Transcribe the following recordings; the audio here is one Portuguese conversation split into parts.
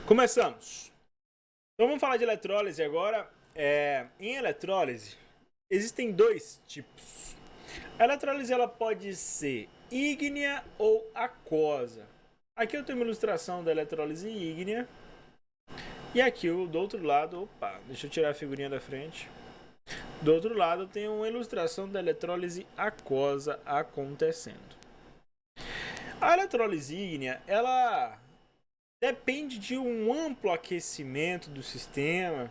Começamos. Então vamos falar de eletrólise agora. Em eletrólise existem dois tipos. A eletrólise ela pode ser ígnea ou aquosa. Aqui eu tenho uma ilustração da eletrólise ígnea. E aqui do outro lado, deixa eu tirar a figurinha da frente. Do outro lado eu tenho uma ilustração da eletrólise aquosa acontecendo. A eletrólise ígnea, ela depende de um amplo aquecimento do sistema.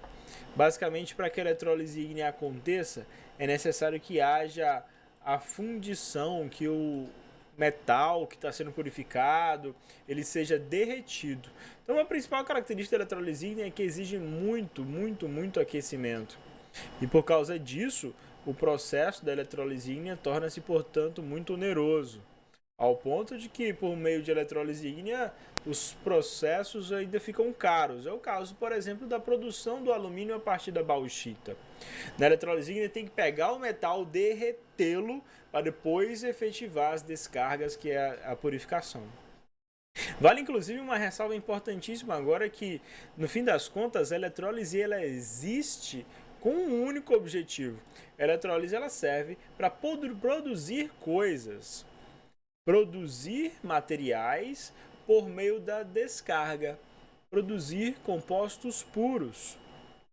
Basicamente, para que a eletrólise ígnea aconteça, é necessário que haja a fundição, que o metal que está sendo purificado, ele seja derretido. Então, a principal característica da eletrólise ígnea é que exige muito aquecimento. E por causa disso, o processo da eletrólise ígnea torna-se, portanto, muito oneroso. Ao ponto de que, por meio de eletrólise ígnea, os processos ainda ficam caros. É o caso, por exemplo, da produção do alumínio a partir da bauxita. Na eletrólise ígnea tem que pegar o metal, derretê-lo, para depois efetivar as descargas, que é a purificação. Vale inclusive uma ressalva importantíssima agora que, no fim das contas, a eletrólise ela existe com um único objetivo. A eletrólise ela serve para produzir coisas. Produzir materiais por meio da descarga, produzir compostos puros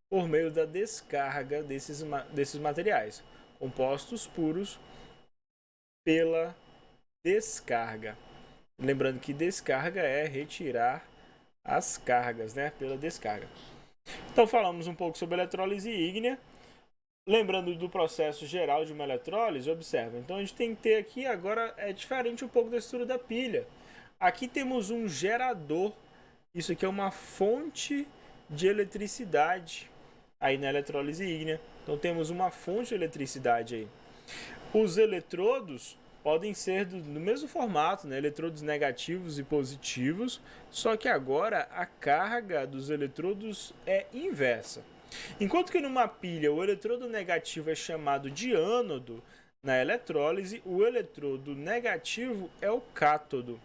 por meio da descarga desses materiais, compostos puros pela descarga. Lembrando que descarga é retirar as cargas, pela descarga. Então falamos um pouco sobre eletrólise ígnea. Lembrando do processo geral de uma eletrólise, observa. Então a gente tem que ter aqui, agora é diferente um pouco da estrutura da pilha. Aqui temos um gerador. Isso aqui é uma fonte de eletricidade aí na eletrólise ígnea. Então temos uma fonte de eletricidade aí. Os eletrodos podem ser do mesmo formato, eletrodos negativos e positivos, só que agora a carga dos eletrodos é inversa. Enquanto que numa pilha o eletrodo negativo é chamado de ânodo, na eletrólise o eletrodo negativo é o cátodo.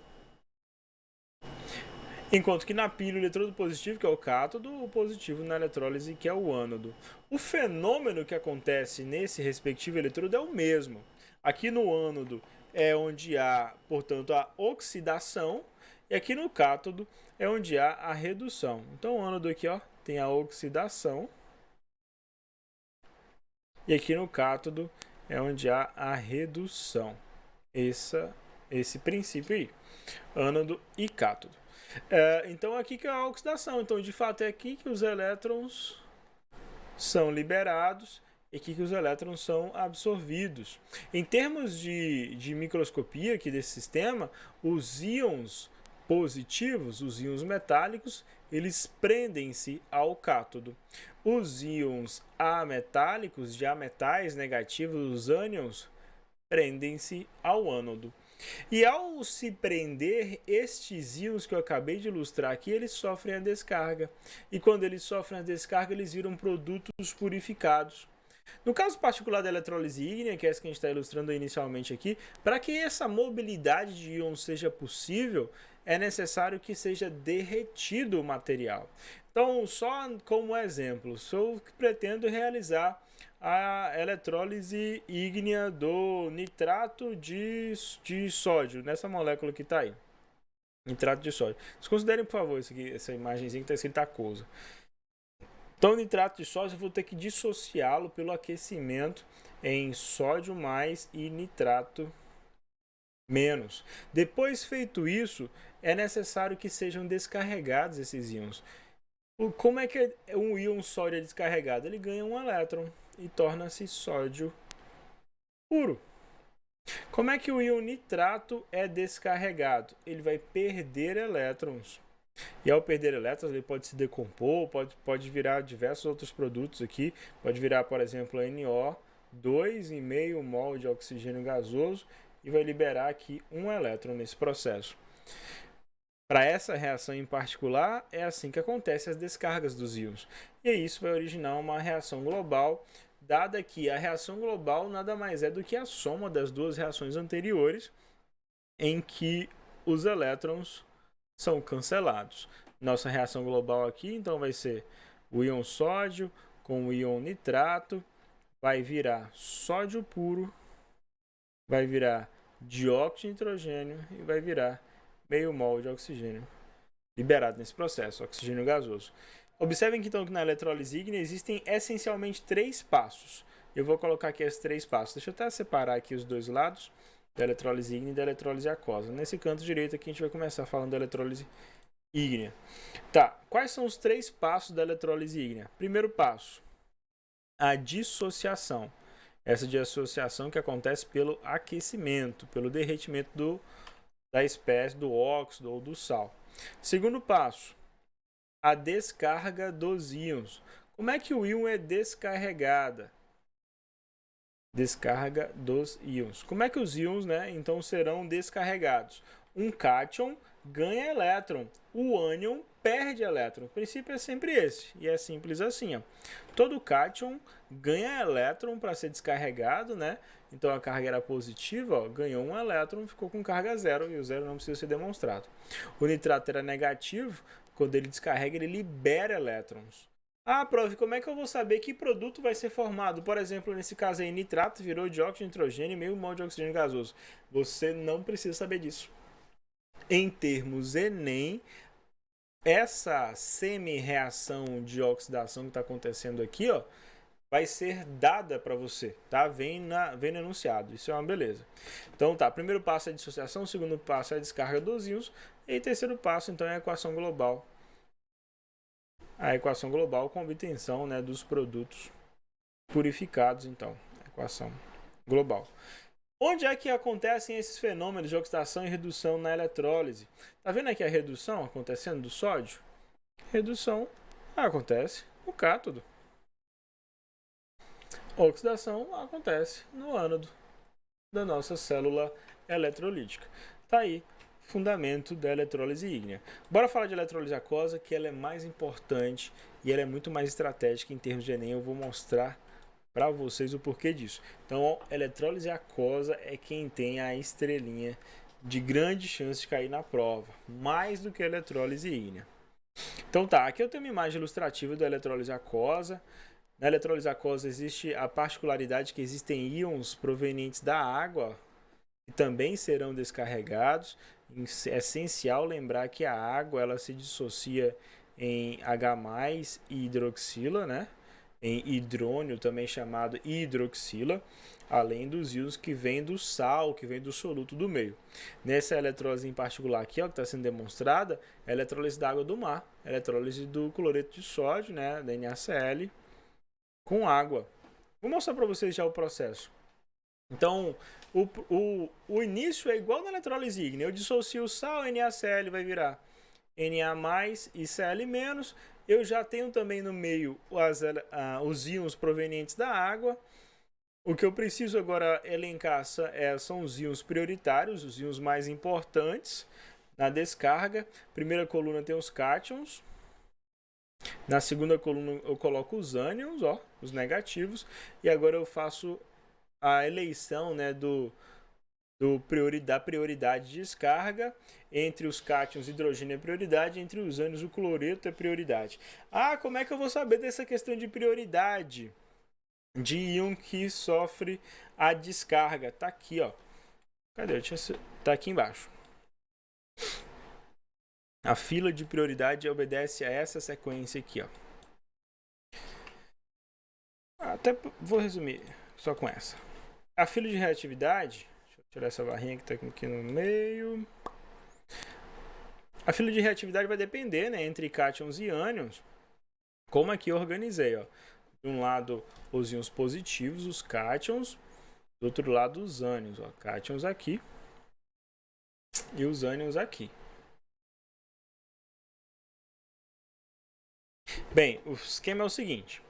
Enquanto que na pilha o eletrodo positivo, que é o cátodo, o positivo na eletrólise, que é o ânodo. O fenômeno que acontece nesse respectivo eletrodo é o mesmo. Aqui no ânodo é onde há, portanto, a oxidação, e aqui no cátodo é onde há a redução. Então o ânodo aqui tem a oxidação, e aqui no cátodo é onde há a redução. Esse princípio aí, ânodo e cátodo. Então aqui que é a oxidação. Então de fato é aqui que os elétrons são liberados e aqui que os elétrons são absorvidos. Em termos de microscopia aqui desse sistema, os íons positivos, os íons metálicos, eles prendem-se ao cátodo. Os íons ametálicos, de ametais negativos, os ânions, prendem-se ao ânodo. E ao se prender, estes íons que eu acabei de ilustrar aqui, eles sofrem a descarga. E quando eles sofrem a descarga, eles viram produtos purificados. No caso particular da eletrólise ígnea, que é essa que a gente está ilustrando inicialmente aqui, para que essa mobilidade de íons seja possível, é necessário que seja derretido o material. Então, só como exemplo, se eu pretendo realizar a eletrólise ígnea do nitrato de sódio, nessa molécula que está aí, nitrato de sódio. Desconsiderem, por favor, essa imagenzinha que está escrita aquosa. Então, o nitrato de sódio eu vou ter que dissociá-lo pelo aquecimento em sódio mais e nitrato menos. Depois feito isso, é necessário que sejam descarregados esses íons. Como é que um íon sódio é descarregado? Ele ganha um elétron e torna-se sódio puro. Como é que o íon nitrato é descarregado? Ele vai perder elétrons. E ao perder elétrons, ele pode se decompor, pode virar diversos outros produtos aqui. Pode virar, por exemplo, NO, 2,5 mol de oxigênio gasoso, e vai liberar aqui um elétron nesse processo. Para essa reação em particular, é assim que acontecem as descargas dos íons. E isso vai originar uma reação global, dada que a reação global nada mais é do que a soma das duas reações anteriores, em que os elétrons são cancelados. nossa reação global aqui, então vai ser o íon sódio com o íon nitrato, vai virar sódio puro, vai virar dióxido de nitrogênio e vai virar meio mol de oxigênio liberado nesse processo, oxigênio gasoso. Observem que então que na eletrólise ígnea existem essencialmente 3 passos. Eu vou colocar aqui esses 3 passos. Deixa eu até separar aqui os dois lados, da eletrólise ígnea e da eletrólise aquosa. Nesse canto direito aqui a gente vai começar falando da eletrólise ígnea. Tá, quais são os 3 passos da eletrólise ígnea? Primeiro passo, a dissociação. Essa dissociação que acontece pelo aquecimento, pelo derretimento da espécie do óxido ou do sal. Segundo passo, a descarga dos íons. Como é que o íon é descarregada? Descarga dos íons. Como é que os íons, né, então serão descarregados? Um cátion ganha elétron, o ânion perde elétron. O princípio é sempre esse, e é simples assim, ó. Todo cátion ganha elétron para ser descarregado, né? Então a carga era positiva, ó, ganhou um elétron, ficou com carga zero, e o zero não precisa ser demonstrado. O nitrato era negativo, quando ele descarrega, ele libera elétrons. Ah, prof, como é que eu vou saber que produto vai ser formado? Por exemplo, nesse caso aí, nitrato virou dióxido de nitrogênio e meio mol de oxigênio gasoso. Você não precisa saber disso. Em termos Enem, essa semi-reação de oxidação que está acontecendo aqui, ó, vai ser dada para você, tá? Vem no enunciado, isso é uma beleza. Então tá, primeiro passo é a dissociação, segundo passo é a descarga dos íons, e terceiro passo, então, é a equação global. A equação global com obtenção, né, dos produtos purificados, então, a equação global. Onde é que acontecem esses fenômenos de oxidação e redução na eletrólise? Tá vendo aqui a redução acontecendo do sódio? Redução acontece no cátodo. Oxidação acontece no ânodo da nossa célula eletrolítica. Tá aí, fundamento da eletrólise ígnea. Bora falar de eletrólise aquosa, que ela é mais importante e ela é muito mais estratégica em termos de Enem. Eu vou mostrar para vocês o porquê disso. Então, eletrólise aquosa é quem tem a estrelinha de grande chance de cair na prova, mais do que a eletrólise ígnea. Então tá, aqui eu tenho uma imagem ilustrativa da eletrólise aquosa. Na eletrólise aquosa existe a particularidade que existem íons provenientes da água que também serão descarregados. É essencial lembrar que a água ela se dissocia em H+ e hidroxila, né? Em hidrônio, também chamado hidroxila, além dos íons que vêm do sal, que vem do soluto do meio. Nessa eletrólise em particular aqui, ó, que está sendo demonstrada, é a eletrólise da água do mar, a eletrólise do cloreto de sódio, né, da NaCl, com água. Vou mostrar para vocês já o processo. Então, o início é igual na eletrólise ígnea. Eu dissocio o sal, NaCl vai virar Na+ e Cl-. Eu já tenho também no meio os íons provenientes da água. O que eu preciso agora elencar são os íons prioritários, os íons mais importantes na descarga. Primeira coluna tem os cátions. Na segunda coluna eu coloco os ânions, ó, os negativos. E agora eu faço a eleição, né, da prioridade de descarga. Entre os cátions, hidrogênio é prioridade, entre os ânions, o cloreto é prioridade. Ah, como é que eu vou saber dessa questão de prioridade de íon que sofre a descarga? Tá aqui, ó. Cadê? Tá aqui embaixo. A fila de prioridade obedece a essa sequência aqui, ó. Até vou resumir só com essa. A fila de reatividade, deixa eu tirar essa barrinha que está aqui no meio. A fila de reatividade vai depender, né, entre cátions e ânions, como aqui eu organizei, ó. De um lado os íons positivos, os cátions, do outro lado os ânions, ó. Cátions aqui e os ânions aqui. Bem, o esquema é o seguinte: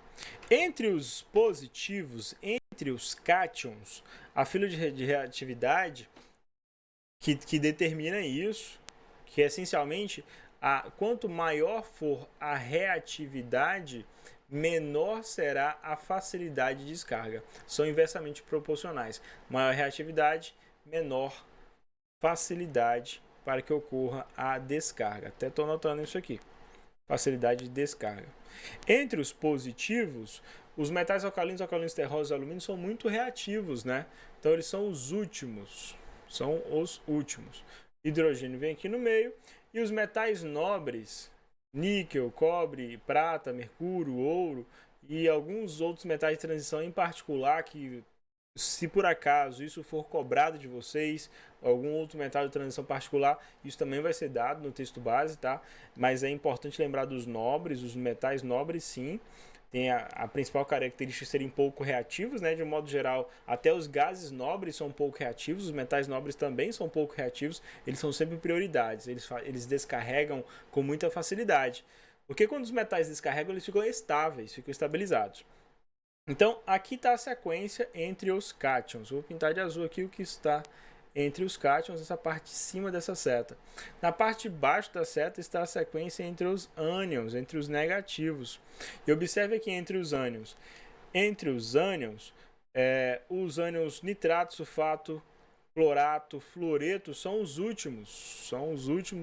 entre os positivos, entre os cátions, a fila de reatividade que determina isso, que essencialmente, quanto maior for a reatividade, menor será a facilidade de descarga. São inversamente proporcionais. Maior reatividade, menor facilidade para que ocorra a descarga. Até estou anotando isso aqui. Facilidade de descarga. Entre os positivos, os metais alcalinos, alcalinos terrosos e alumínio são muito reativos, né? Então eles são os últimos. São os últimos. Hidrogênio vem aqui no meio. E os metais nobres, níquel, cobre, prata, mercúrio, ouro e alguns outros metais de transição em particular que, se por acaso isso for cobrado de vocês, algum outro metal de transição particular, isso também vai ser dado no texto base, tá? Mas é importante lembrar dos nobres, os metais nobres sim, tem a principal característica de serem pouco reativos, né? De um modo geral, até os gases nobres são pouco reativos, os metais nobres também são pouco reativos, eles são sempre prioridades, eles descarregam com muita facilidade. Porque quando os metais descarregam, eles ficam estáveis, ficam estabilizados. Então, aqui está a sequência entre os cátions. Vou pintar de azul aqui o que está entre os cátions, essa parte de cima dessa seta. Na parte de baixo da seta está a sequência entre os ânions, entre os negativos. E observe aqui entre os ânions. Entre os ânions nitrato, sulfato, clorato, fluoreto são os últimos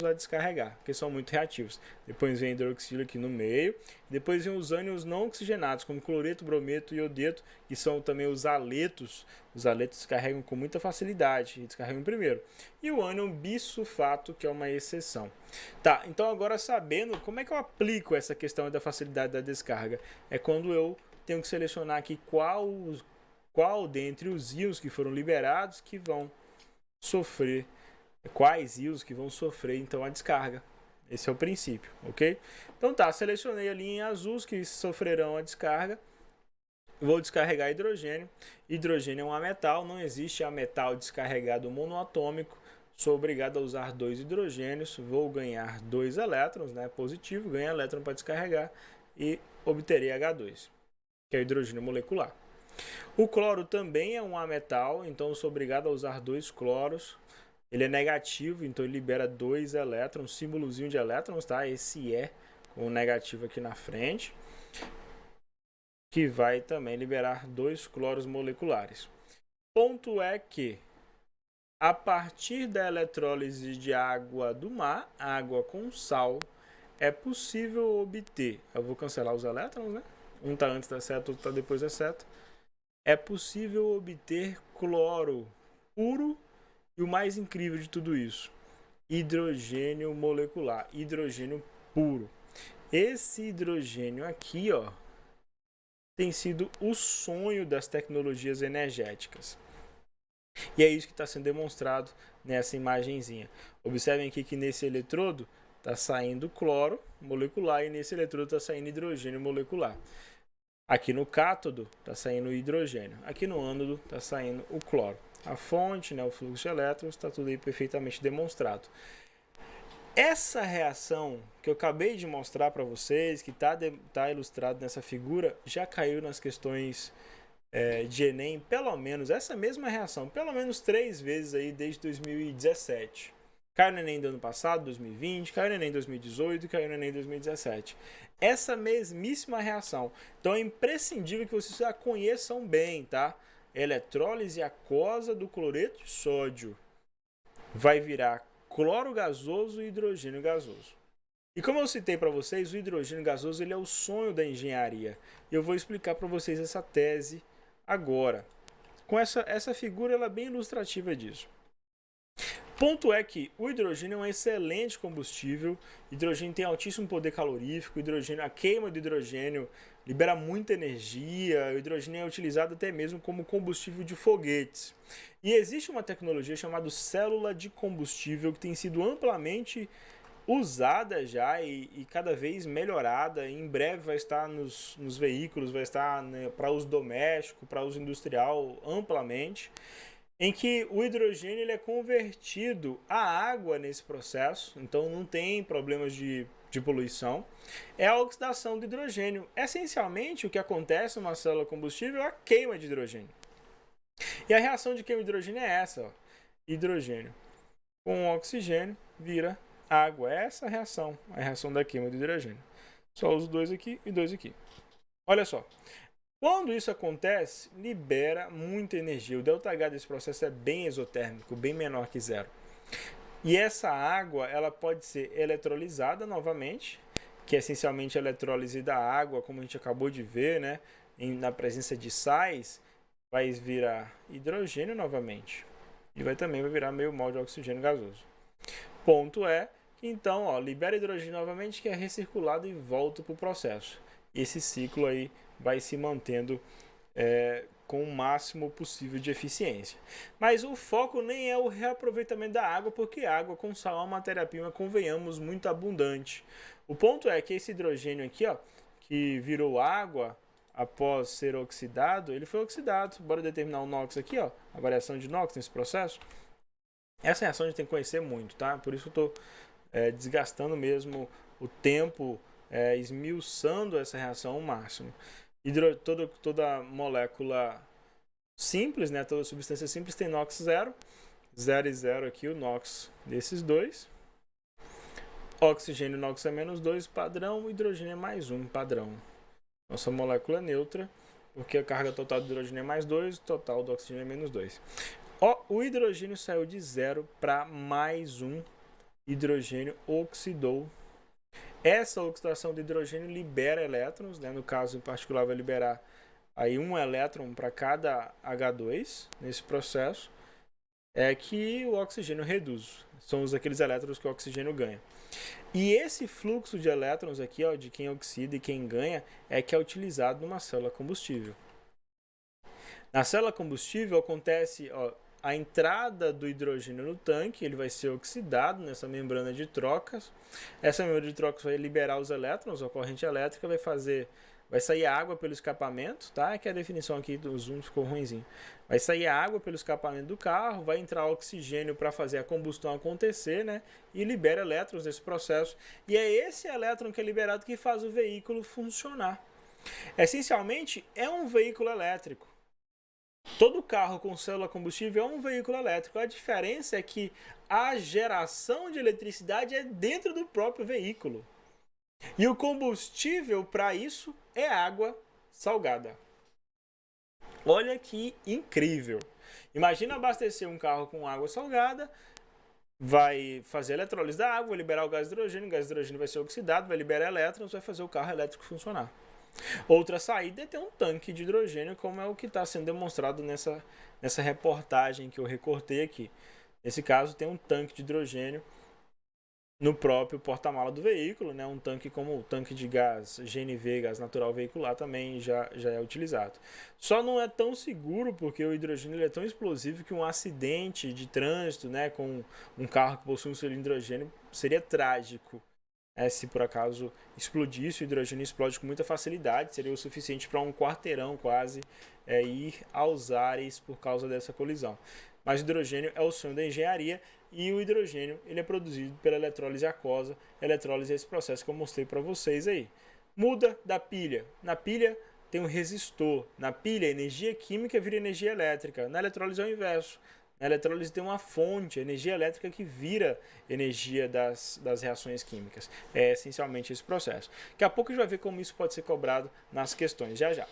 a descarregar, porque são muito reativos. Depois vem hidroxilo aqui no meio, depois vem os ânions não oxigenados, como cloreto, brometo e iodeto, que são também os aletos. Os aletos descarregam com muita facilidade, descarregam primeiro. E o ânion bisulfato, que é uma exceção. Tá, então agora sabendo como é que eu aplico essa questão da facilidade da descarga, é quando eu tenho que selecionar aqui qual dentre os íons que foram liberados que vão sofrer, quais íons que vão sofrer então a descarga. Esse é o princípio, ok? Então tá, selecionei ali em azul os que sofrerão a descarga. Vou descarregar hidrogênio. Hidrogênio é um ametal, não existe ametal descarregado monoatômico. Sou obrigado a usar 2 hidrogênios, vou ganhar 2 elétrons, né? Positivo, ganho elétron para descarregar e obterei H2, que é o hidrogênio molecular. O cloro também é um ametal, então eu sou obrigado a usar 2 cloros. Ele é negativo, então ele libera 2 elétrons, símbolozinho de elétrons, tá? Esse é com o negativo aqui na frente, que vai também liberar 2 cloros moleculares. Ponto é que, a partir da eletrólise de água do mar, água com sal, é possível obter... Eu vou cancelar os elétrons, né? Um está antes da seta, outro está depois da seta. É possível obter cloro puro e o mais incrível de tudo isso, hidrogênio molecular, hidrogênio puro. Esse hidrogênio aqui, ó, tem sido o sonho das tecnologias energéticas. E é isso que está sendo demonstrado nessa imagenzinha. Observem aqui que nesse eletrodo está saindo cloro molecular e nesse eletrodo está saindo hidrogênio molecular. Aqui no cátodo está saindo o hidrogênio, aqui no ânodo está saindo o cloro. A fonte, né, o fluxo de elétrons, está tudo aí perfeitamente demonstrado. Essa reação que eu acabei de mostrar para vocês, que tá ilustrado nessa figura, já caiu nas questões de Enem, pelo menos, essa mesma reação, pelo menos 3 vezes aí desde 2017. Caiu no Enem do ano passado, 2020, caiu no Enem 2018 e caiu no Enem 2017. Essa mesmíssima reação. Então é imprescindível que vocês a conheçam bem, tá? Eletrólise aquosa do cloreto de sódio vai virar cloro gasoso e hidrogênio gasoso. E como eu citei para vocês, o hidrogênio gasoso ele é o sonho da engenharia. Eu vou explicar para vocês essa tese agora. Com essa figura, ela é bem ilustrativa disso. Ponto é que o hidrogênio é um excelente combustível, o hidrogênio tem altíssimo poder calorífico, a queima do hidrogênio libera muita energia, o hidrogênio é utilizado até mesmo como combustível de foguetes. E existe uma tecnologia chamada célula de combustível que tem sido amplamente usada já e cada vez melhorada. Em breve vai estar nos veículos, vai estar, né, para uso doméstico, para uso industrial amplamente, em que o hidrogênio ele é convertido à água nesse processo, então não tem problemas de poluição. É a oxidação do hidrogênio. Essencialmente, o que acontece numa célula combustível é a queima de hidrogênio. E a reação de queima de hidrogênio é essa, ó. Hidrogênio com oxigênio vira água. É essa a reação da queima do hidrogênio. Só uso 2 aqui e 2 aqui. Olha só. Quando isso acontece, libera muita energia. O ΔH desse processo é bem exotérmico, bem menor que zero. E essa água, ela pode ser eletrolizada novamente, que é essencialmente a eletrólise da água, como a gente acabou de ver, né? Na presença de sais, vai virar hidrogênio novamente. E também vai virar meio mol de oxigênio gasoso. Ponto é que então, ó, libera hidrogênio novamente, que é recirculado e volta para o processo. Esse ciclo aí vai se mantendo com o máximo possível de eficiência. Mas o foco nem é o reaproveitamento da água, porque água com sal é uma matéria-prima, convenhamos, muito abundante. O ponto é que esse hidrogênio aqui, ó, que virou água após ser oxidado, ele foi oxidado. Bora determinar o NOx aqui, ó, a variação de NOx nesse processo. Essa reação a gente tem que conhecer muito, tá? Por isso que eu estou desgastando mesmo o tempo, esmiuçando essa reação ao máximo. Toda molécula simples, né? Toda substância simples tem NOx 0. 0 e 0 aqui, o NOx desses dois. Oxigênio, NOx é menos 2, padrão. Hidrogênio é mais 1, padrão. Nossa molécula é neutra, porque a carga total do hidrogênio é mais 2, o total do oxigênio é menos 2. O hidrogênio saiu de 0 para mais 1. Hidrogênio oxidou. Essa oxidação do hidrogênio libera elétrons, né? No caso em particular vai liberar aí um elétron para cada H2 nesse processo, que o oxigênio reduz. São aqueles elétrons que o oxigênio ganha. E esse fluxo de elétrons aqui, ó, de quem oxida e quem ganha, que é utilizado numa célula combustível. Na célula combustível acontece, ó, a entrada do hidrogênio no tanque, ele vai ser oxidado nessa membrana de trocas. Essa membrana de trocas vai liberar os elétrons, a corrente elétrica vai sair água pelo escapamento, tá? Que é a definição aqui do zoom ficou ruimzinho. Vai sair água pelo escapamento do carro, vai entrar oxigênio para fazer a combustão acontecer, né? E libera elétrons nesse processo. E é esse elétron que é liberado que faz o veículo funcionar. Essencialmente, é um veículo elétrico. Todo carro com célula combustível é um veículo elétrico. A diferença é que a geração de eletricidade é dentro do próprio veículo. E o combustível para isso é água salgada. Olha que incrível. Imagina abastecer um carro com água salgada, vai fazer a eletrólise da água, vai liberar o gás hidrogênio vai ser oxidado, vai liberar elétrons, vai fazer o carro elétrico funcionar. Outra saída é ter um tanque de hidrogênio, como é o que está sendo demonstrado nessa reportagem que eu recortei aqui. Nesse caso, tem um tanque de hidrogênio no próprio porta-mala do veículo, né? Um tanque como o tanque de gás GNV, gás natural veicular, também já é utilizado. Só não é tão seguro porque o hidrogênio é tão explosivo que um acidente de trânsito, né, com um carro que possui um cilindro de hidrogênio seria trágico. Se por acaso explodisse, o hidrogênio explode com muita facilidade, seria o suficiente para um quarteirão quase ir aos ares por causa dessa colisão. Mas o hidrogênio é o sonho da engenharia e o hidrogênio ele é produzido pela eletrólise aquosa. A eletrólise é esse processo que eu mostrei para vocês aí. Muda da pilha. Na pilha tem um resistor. Na pilha, a energia química vira energia elétrica. Na eletrólise é o inverso. Na eletrólise tem uma fonte, energia elétrica que vira energia das reações químicas. É essencialmente esse processo. Daqui a pouco a gente vai ver como isso pode ser cobrado nas questões. Já já.